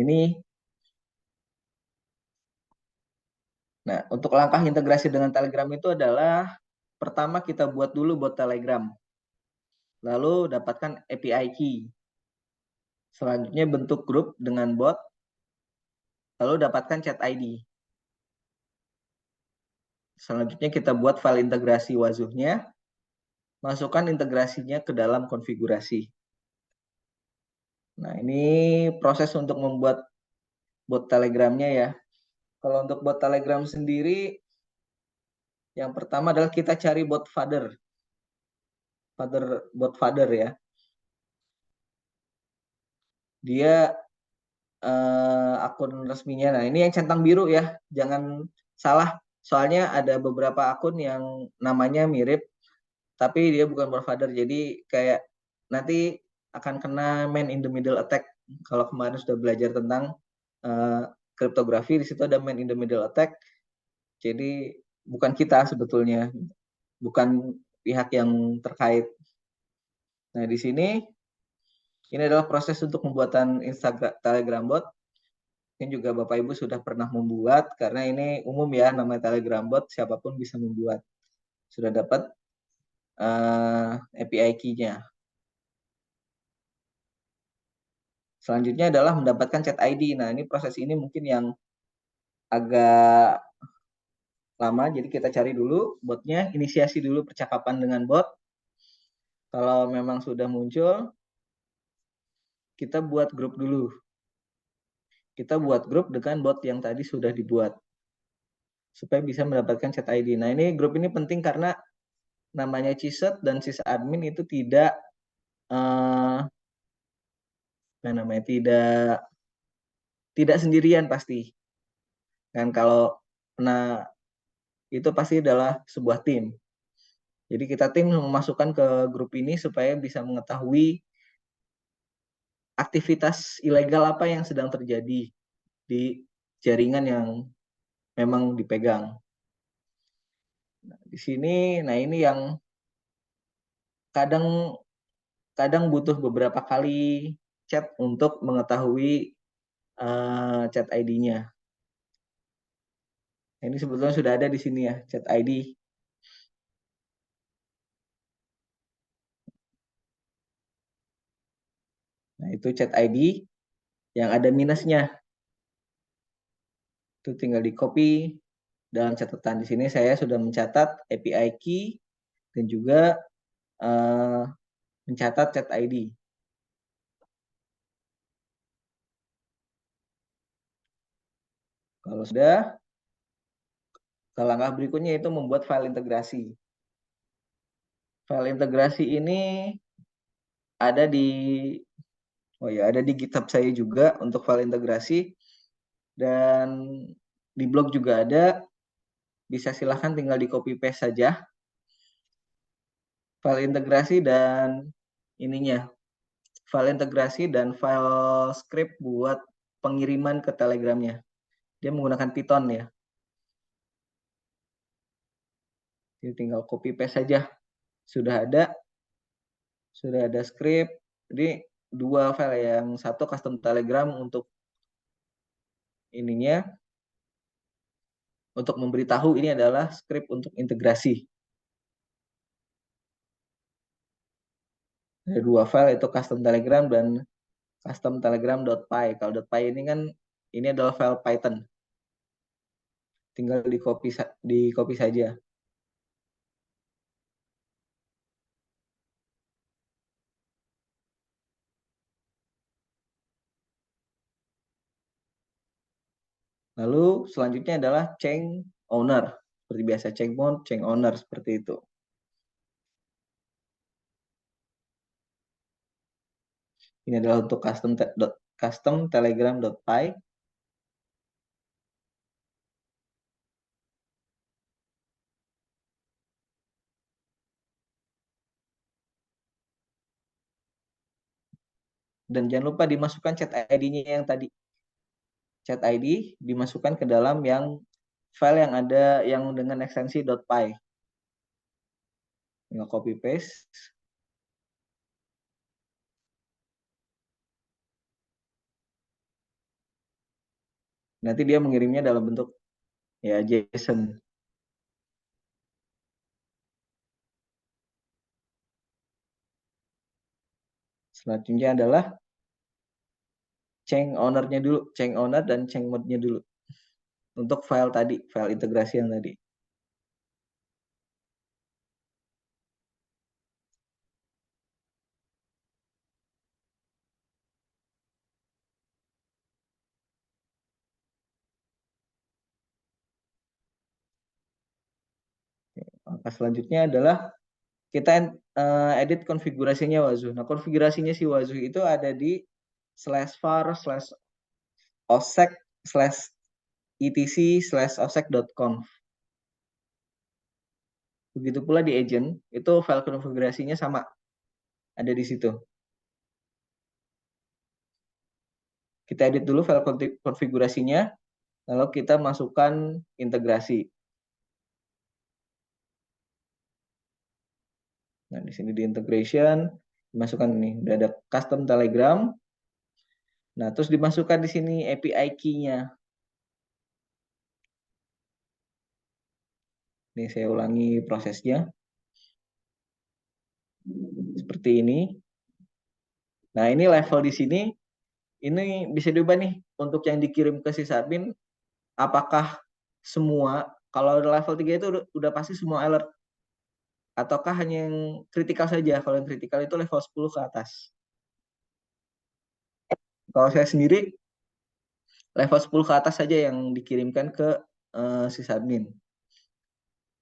Nah, untuk langkah integrasi dengan Telegram itu adalah pertama kita buat dulu bot Telegram. Lalu dapatkan API key. Selanjutnya bentuk grup dengan bot. Lalu dapatkan chat ID. Selanjutnya kita buat file integrasi wazuhnya. Masukkan integrasinya ke dalam konfigurasi. Nah, ini proses untuk membuat bot Telegramnya ya. Kalau untuk bot Telegram sendiri, Yang pertama adalah kita cari bot father bot father ya. Dia akun resminya. Nah, ini yang centang biru ya, jangan salah. Soalnya ada beberapa akun yang namanya mirip, tapi dia bukan bot father. Jadi kayak nanti akan kena man in the middle attack. Kalau kemarin sudah belajar tentang kriptografi, di situ ada man in the middle attack. Jadi bukan kita sebetulnya, bukan pihak yang terkait. Nah, di sini ini adalah proses untuk pembuatan Instagram Telegram bot. Ini juga Bapak Ibu sudah pernah membuat, karena ini umum ya, namanya Telegram bot, siapapun bisa membuat. Sudah dapat API key-nya. Selanjutnya adalah mendapatkan chat ID. Nah, ini proses ini mungkin yang agak lama, jadi kita cari dulu botnya, inisiasi dulu percakapan dengan bot. Kalau memang sudah muncul, kita buat grup dulu. Kita buat grup dengan bot yang tadi sudah dibuat, supaya bisa mendapatkan chat ID. Nah, ini grup ini penting karena namanya CISET dan sysadmin itu tidak tidak sendirian pasti. Dan kalau itu pasti adalah sebuah tim. Jadi kita tim memasukkan ke grup ini supaya bisa mengetahui aktivitas ilegal apa yang sedang terjadi di jaringan yang memang dipegang. Nah, di sini, ini yang kadang butuh beberapa kali chat untuk mengetahui chat ID-nya. Ini sebetulnya sudah ada di sini ya, chat ID. Nah, itu chat ID yang ada minusnya. Itu tinggal di copy dalam catatan. Di sini saya sudah mencatat API key dan juga mencatat chat ID. Kalau sudah, langkah berikutnya itu membuat file integrasi. File integrasi ini ada di GitHub saya juga untuk file integrasi, dan di blog juga ada. Bisa silahkan tinggal di copy paste saja file integrasi dan file integrasi dan file script buat pengiriman ke Telegramnya. Dia menggunakan Python ya. Jadi tinggal copy paste saja. Sudah ada script. Jadi dua file, yang satu custom Telegram untuk untuk memberitahu ini adalah script untuk integrasi. Ada dua file, itu custom Telegram dan custom telegram.py. Kalau .py ini kan ini adalah file Python. Tinggal di copy saja. Lalu selanjutnya adalah chain owner. Seperti biasa, chain mode, chain owner, seperti itu. Ini adalah untuk custom telegram.py. Dan jangan lupa dimasukkan chat ID-nya yang tadi. Chat ID dimasukkan ke dalam yang file yang ada yang dengan ekstensi .py. Tinggal copy paste. Nanti dia mengirimnya dalam bentuk ya JSON. Selanjutnya adalah chain owner-nya dulu, chain owner dan chain mode-nya dulu. Untuk file tadi, file integrasi yang tadi. Langkah selanjutnya adalah kita edit konfigurasinya Wazuh. Nah, konfigurasinya si Wazuh itu ada di /var/osec/etc/osec.conf. Begitu pula di agent, itu file konfigurasinya sama, ada di situ. Kita edit dulu file konfigurasinya, lalu kita masukkan integrasi. Nah, di sini di integration, dimasukkan nih, udah ada custom Telegram. Nah, terus dimasukkan di sini API key-nya. Nih, saya ulangi prosesnya. Seperti ini. Nah, ini level di sini, ini bisa diubah nih, untuk yang dikirim ke sysadmin, apakah semua, kalau level 3 itu udah pasti semua alert, ataukah hanya yang kritikal saja. Kalau yang kritikal itu level 10 ke atas. Kalau saya sendiri, level 10 ke atas saja yang dikirimkan ke sysadmin.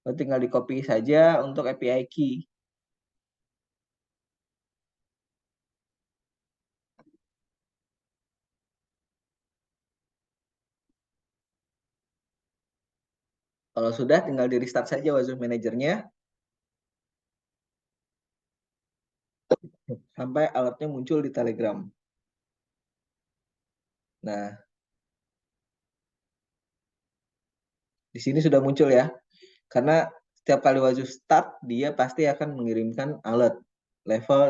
Lalu tinggal di copy saja untuk API key. Kalau sudah, tinggal di restart saja Wazuh Manager-nya. Sampai alertnya muncul di Telegram. Nah, di sini sudah muncul ya. Karena setiap kali Wazuh start, dia pasti akan mengirimkan alert.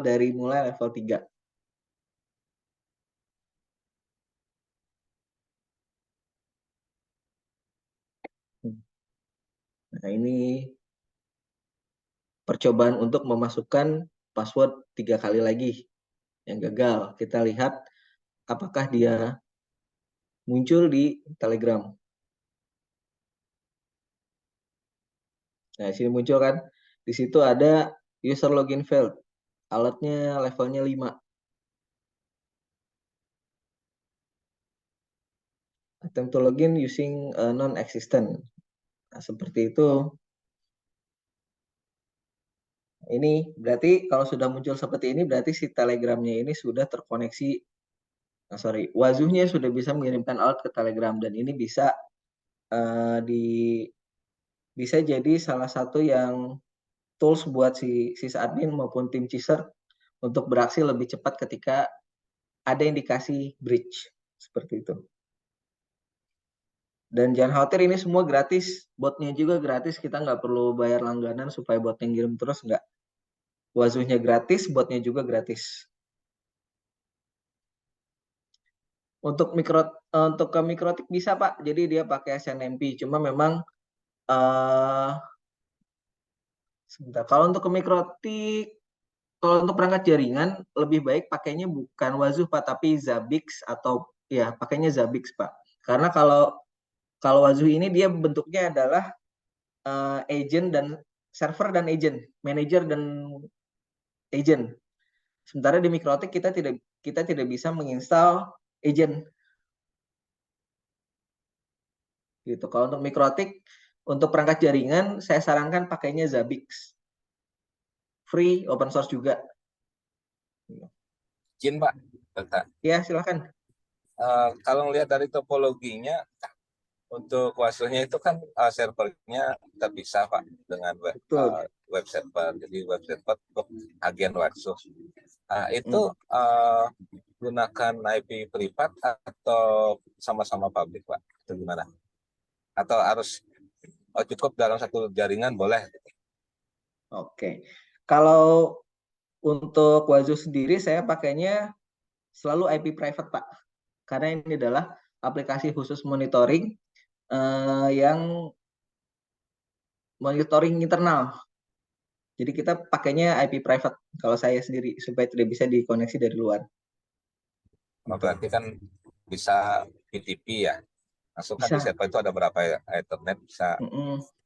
Dari mulai level 3. Nah, ini percobaan untuk memasukkan password 3 kali lagi yang gagal. Kita lihat apakah dia muncul di Telegram. Nah, di sini muncul kan. Di situ ada user login failed. Alertnya levelnya 5. Attempt to login using non-existent. Nah, seperti itu. Ini berarti kalau sudah muncul seperti ini, berarti si Telegramnya ini sudah terkoneksi. Wazuhnya sudah bisa mengirimkan alert ke Telegram, dan ini bisa bisa jadi salah satu yang tools buat si sysadmin maupun tim CISR untuk beraksi lebih cepat ketika ada indikasi breach seperti itu. Dan jangan khawatir, ini semua gratis, botnya juga gratis, kita nggak perlu bayar langganan supaya botnya ngirim terus, nggak. Wazuhnya gratis, botnya juga gratis. Untuk ke mikrotik bisa Pak, jadi dia pakai SNMP, cuma memang sebentar. Kalau untuk ke mikrotik, kalau untuk perangkat jaringan lebih baik pakainya bukan Wazuh Pak, tapi Zabbix, atau ya pakainya Zabbix Pak. Karena kalau Wazuh ini dia bentuknya adalah agent dan server dan agent, manager dan agent. Sementara di mikrotik kita tidak bisa menginstal agent. Gitu. Kalau untuk mikrotik, untuk perangkat jaringan saya sarankan pakainya Zabbix. Free, open source juga. Izin Pak, Dokter. Ya, silakan. Kalau melihat dari topologinya, untuk Wazuhnya itu kan servernya terpisah Pak dengan web server. Jadi web server untuk agen Wazuh. Itu gunakan IP privat atau sama-sama publik Pak? Itu gimana? Atau harus cukup dalam satu jaringan boleh? Oke. Kalau untuk Wazuh sendiri saya pakainya selalu IP private Pak. Karena ini adalah aplikasi khusus monitoring yang monitoring internal. Jadi kita pakainya IP private kalau saya sendiri supaya tidak bisa dikoneksi dari luar. Berarti kan bisa PTP ya. Langsung kan di server itu ada berapa Ethernet, bisa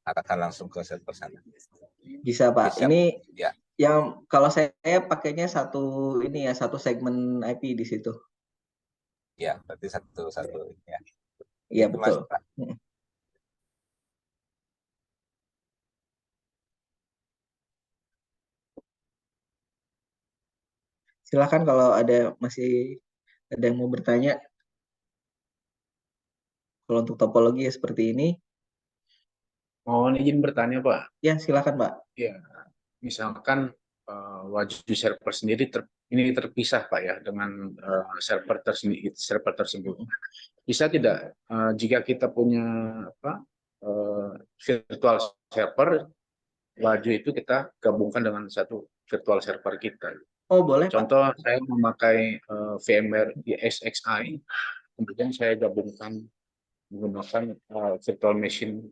arahkan langsung ke server sana. Bisa Pak. Bisa, ini ya. Yang kalau saya pakainya satu segmen IP di situ. Ya, berarti satu ya. Iya betul. Silakan kalau masih ada yang mau bertanya. Kalau untuk topologi ya seperti ini. Mohon izin bertanya, Pak. Ya, silakan, Pak. Ya, misalkan wajib server sendiri ini terpisah, Pak ya, dengan server tersebut. Bisa tidak jika kita punya virtual server, wajib itu kita gabungkan dengan satu virtual server kita. Oh, boleh, Pak. Contoh, saya memakai VMware ESXi, kemudian saya gabungkan menggunakan virtual machine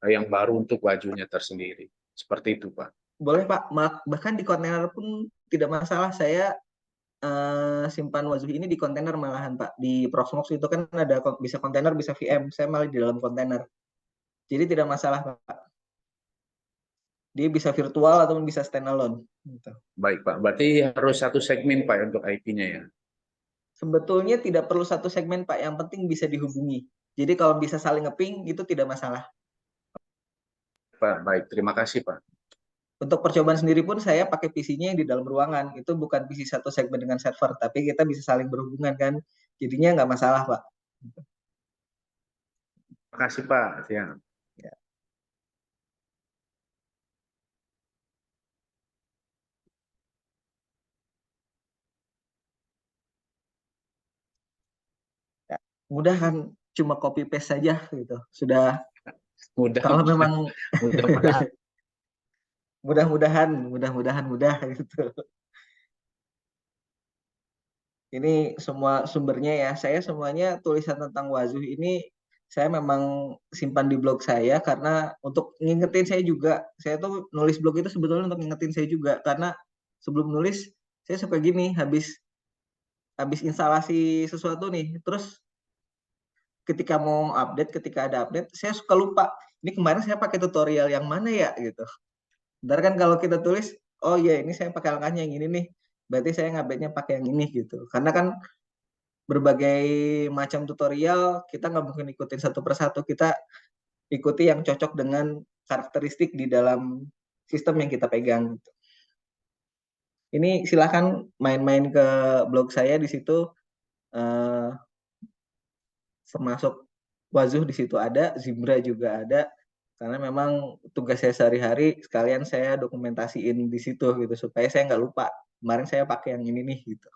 yang baru untuk wajunya tersendiri. Seperti itu, Pak. Boleh, Pak. Bahkan di kontainer pun tidak masalah. Saya simpan Wazuh ini di kontainer malahan, Pak. Di Proxmox itu kan ada bisa kontainer, bisa VM. Saya malah di dalam kontainer. Jadi tidak masalah, Pak. Dia bisa virtual ataupun bisa standalone. Gitu. Baik, Pak. Berarti harus satu segmen, Pak, untuk IP-nya ya? Sebetulnya tidak perlu satu segmen, Pak. Yang penting bisa dihubungi. Jadi kalau bisa saling ngeping, itu tidak masalah. Pak, baik. Terima kasih, Pak. Untuk percobaan sendiri pun saya pakai PC-nya yang di dalam ruangan. Itu bukan PC satu segmen dengan server, tapi kita bisa saling berhubungan kan. Jadinya nggak masalah, Pak. Terima kasih, Pak. Ya. Ya. Ya. Mudah kan, cuma copy paste saja gitu. Sudah. Mudah. Kalau memang mudah-mudahan mudah-mudahan mudah gitu. Ini semua sumbernya ya. Saya semuanya tulisan tentang Wazuh ini saya memang simpan di blog saya karena untuk ngingetin saya juga. Saya tuh nulis blog itu sebetulnya untuk ngingetin saya juga karena sebelum nulis saya suka gini, habis instalasi sesuatu nih, terus ketika ada update, saya suka lupa. Ini kemarin saya pakai tutorial yang mana ya gitu. Ntar kan kalau kita tulis, oh iya ini saya pakai langkahnya yang ini nih, berarti saya ngupdate-nya pakai yang ini gitu. Karena kan berbagai macam tutorial, kita nggak mungkin ikutin satu persatu, kita ikuti yang cocok dengan karakteristik di dalam sistem yang kita pegang. Gitu. Ini silahkan main-main ke blog saya di situ, termasuk Wazuh di situ ada, Zimbra juga ada, karena memang tugas saya sehari-hari sekalian saya dokumentasiin di situ gitu supaya saya nggak lupa kemarin saya pakai yang ini nih gitu.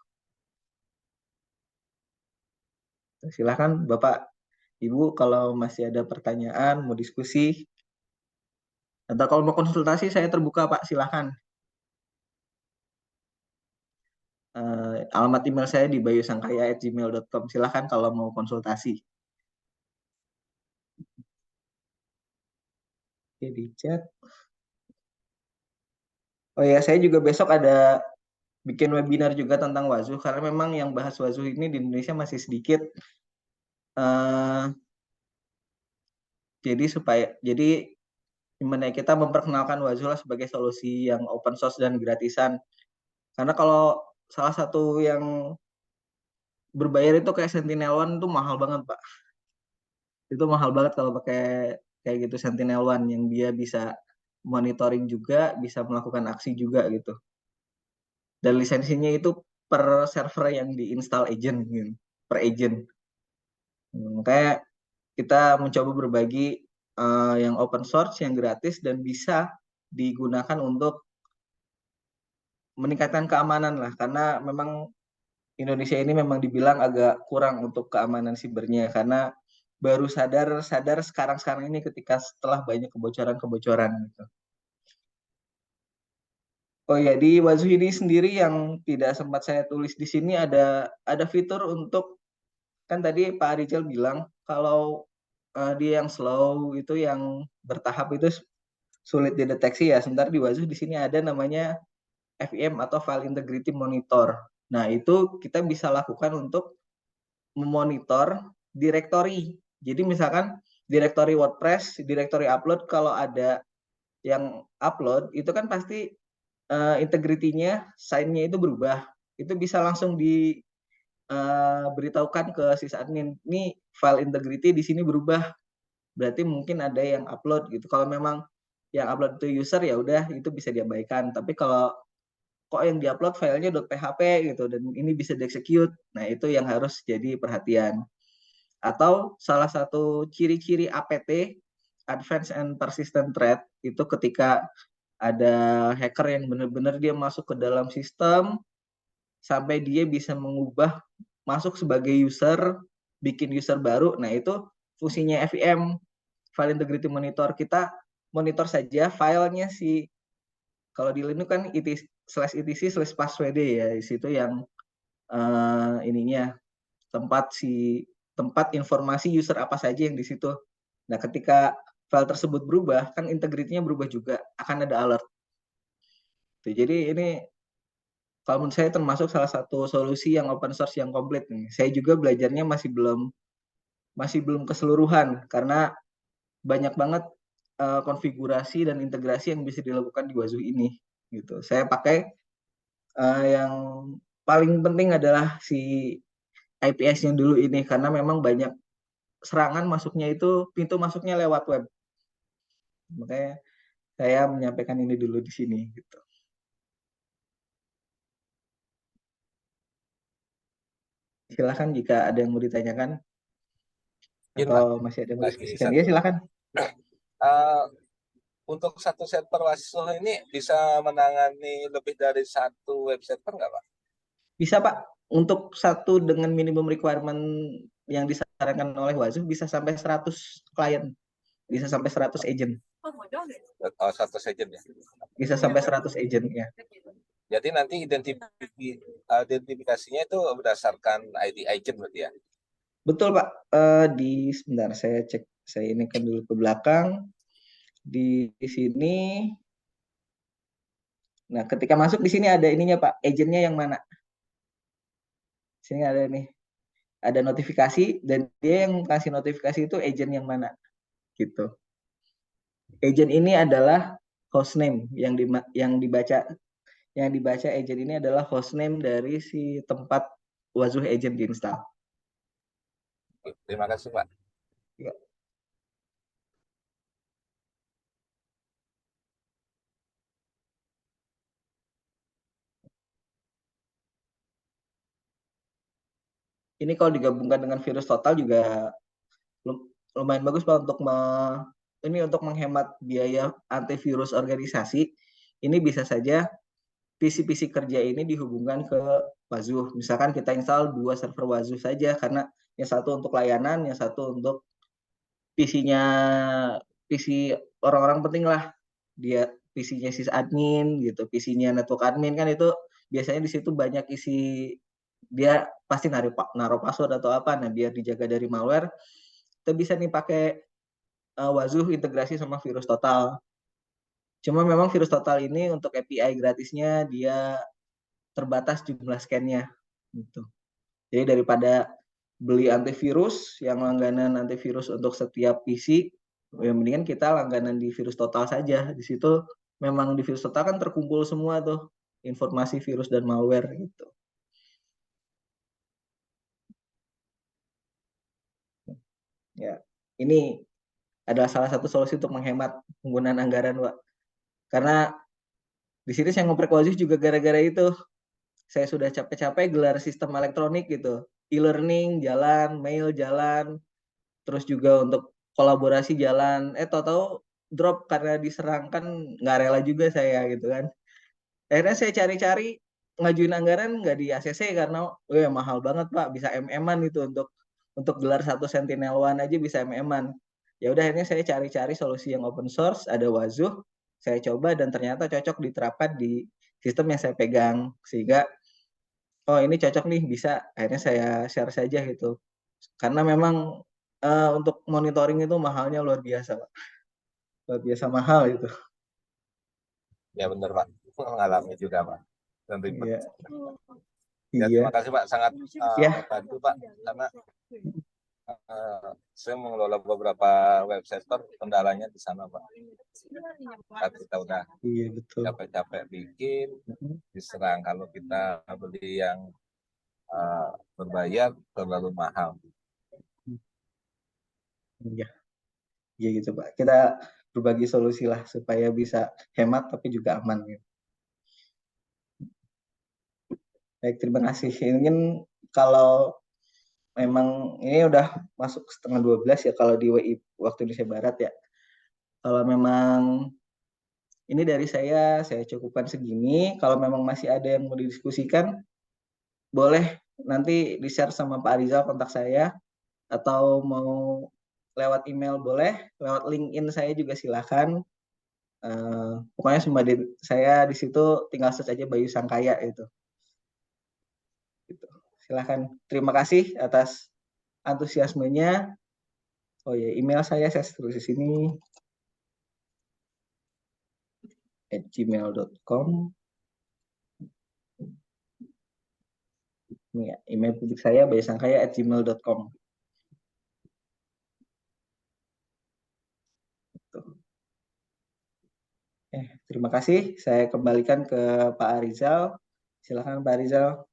Silahkan Bapak Ibu kalau masih ada pertanyaan mau diskusi atau kalau mau konsultasi saya terbuka Pak, silahkan. Alamat email saya di bayusangkaya@gmail.com, silahkan kalau mau konsultasi. Oke, di chat. Oh ya, saya juga besok ada bikin webinar juga tentang Wazuh karena memang yang bahas Wazuh ini di Indonesia masih sedikit. Jadi gimana kita memperkenalkan Wazuh sebagai solusi yang open source dan gratisan. Karena kalau salah satu yang berbayar itu kayak Sentinel-One itu mahal banget, Pak. Itu mahal banget kalau pakai kayak gitu Sentinel-One yang dia bisa monitoring juga, bisa melakukan aksi juga gitu. Dan lisensinya itu per server yang diinstal agent gitu, per agent. Makanya kita mencoba berbagi yang open source, yang gratis dan bisa digunakan untuk meningkatkan keamanan lah, karena memang Indonesia ini memang dibilang agak kurang untuk keamanan sibernya karena baru sadar sekarang ini ketika setelah banyak kebocoran gitu. Oh ya, di Wazuh ini sendiri yang tidak sempat saya tulis di sini ada fitur untuk, kan tadi Pak Rizal bilang kalau dia yang slow itu yang bertahap itu sulit dideteksi ya. Sebentar di Wazuh di sini ada namanya FIM atau File Integrity Monitor. Nah, itu kita bisa lakukan untuk memonitor direktori. Jadi misalkan direktori WordPress, direktori upload, kalau ada yang upload itu kan pasti integrity-nya, sign-nya itu berubah. Itu bisa langsung diberitahukan ke sysadmin. Ini file integrity di sini berubah. Berarti mungkin ada yang upload gitu. Kalau memang yang upload itu user ya udah itu bisa diabaikan. Tapi kalau kok yang diupload filenya .php gitu dan ini bisa dieksekut. Nah, itu yang harus jadi perhatian. Atau salah satu ciri-ciri APT, Advanced and Persistent Threat, itu ketika ada hacker yang benar-benar dia masuk ke dalam sistem sampai dia bisa mengubah masuk sebagai user, bikin user baru. Nah, itu fungsinya FIM, File Integrity Monitor. Kita monitor saja filenya si, kalau di Linux kan etc/passwd ya, di situ yang ininya tempat informasi user apa saja yang di situ. Nah, ketika file tersebut berubah, kan integrity-nya berubah juga, akan ada alert. Jadi ini kalau menurut saya termasuk salah satu solusi yang open source yang komplit nih. Saya juga belajarnya masih belum keseluruhan karena banyak banget konfigurasi dan integrasi yang bisa dilakukan di Wazoo ini gitu. Saya pakai yang paling penting adalah si IPS-nya dulu ini karena memang banyak serangan masuknya itu pintu masuknya lewat web. Makanya saya menyampaikan ini dulu di sini gitu. Silakan jika ada yang mau ditanyakan atau masih ada yang mau diskusikan. Iya, silakan. Untuk satu server Wazoo ini bisa menangani lebih dari satu web server nggak, Pak? Bisa, Pak. Untuk satu dengan minimum requirement yang disarankan oleh Wazoo bisa sampai 100 klien. Bisa sampai 100 agent. Oh, 100 agent ya? Bisa sampai 100 agent ya. Jadi nanti identifikasinya itu berdasarkan ID agent berarti ya? Betul, Pak. Sebentar saya cek, saya ini kan dulu ke belakang. Di sini, nah ketika masuk di sini ada ininya Pak, agentnya yang mana? Sini ada nih, ada notifikasi dan dia yang kasih notifikasi itu agent yang mana, gitu. Agent ini adalah hostname yang dibaca agent ini adalah hostname dari si tempat Wazoo agent diinstal. Terima kasih Pak. Ya. Ini kalau digabungkan dengan virus total juga lumayan bagus Pak untuk menghemat biaya antivirus organisasi. Ini bisa saja PC-PC kerja ini dihubungkan ke Wazoo. Misalkan kita install 2 server Wazoo saja karena yang satu untuk layanan, yang satu untuk PC-nya PC orang-orang penting lah. Dia PC-nya sysadmin gitu, PC-nya network admin kan itu biasanya di situ banyak isi, dia pasti naruh password atau apa. Nah, biar dijaga dari malware, kita bisa nih pakai Wazoo integrasi sama virus total. Cuma memang virus total ini untuk API gratisnya dia terbatas jumlah scan-nya gitu. Jadi daripada beli antivirus yang langganan antivirus untuk setiap PC, ya mendingan kita langganan di virus total saja. Di situ memang di virus total kan terkumpul semua tuh informasi virus dan malware gitu. Ya, ini adalah salah satu solusi untuk menghemat penggunaan anggaran, Pak. Karena di sini saya ngoprek Wazoo juga gara-gara itu. Saya sudah capek-capek gelar sistem elektronik gitu. E-learning jalan, mail jalan, terus juga untuk kolaborasi jalan. Tahu-tahu drop karena diserang, kan nggak rela juga saya gitu kan. Akhirnya saya cari-cari ngajuin anggaran nggak di ACC karena mahal banget Pak, bisa MM-an itu untuk gelar satu Sentinel One aja bisa MM-an. Ya udah akhirnya saya cari-cari solusi yang open source, ada Wazoo, saya coba dan ternyata cocok diterapkan di sistem yang saya pegang sehingga oh ini cocok nih bisa, akhirnya saya share saja gitu. Karena memang untuk monitoring itu mahalnya luar biasa Pak. Luar biasa mahal itu. Ya benar Pak, mengalami juga Pak. Dan ribet. Iya. Ya, Iya. terima kasih Pak, sangat Ya. membantu Pak karena saya mengelola beberapa web server, kendalanya di sana Pak. Saat kita udah Iya betul. capek-capek bikin, diserang kalau kita beli yang berbayar terlalu mahal. Iya. Iya gitu Pak. Kita berbagi solusi lah supaya bisa hemat tapi juga aman gitu. Baik, terima kasih. Ingin kalau memang ini udah masuk setengah 12 ya kalau di WI waktu Indonesia Barat ya. Kalau memang ini dari saya cukupkan segini. Kalau memang masih ada yang mau didiskusikan, boleh nanti di-share sama Pak Rizal kontak saya, atau mau lewat email boleh, lewat LinkedIn saya juga silakan. Pokoknya saya di situ tinggal search aja Bayu Sangkaya itu. Gitu. Silahkan. Terima kasih atas antusiasmenya. Oh ya, email saya tulis di sini @gmail.com. Ini ya, email publik saya bayusangkaya@gmail.com. Terima kasih. Saya kembalikan ke Pak Arizal. Silakan Pak Arizal.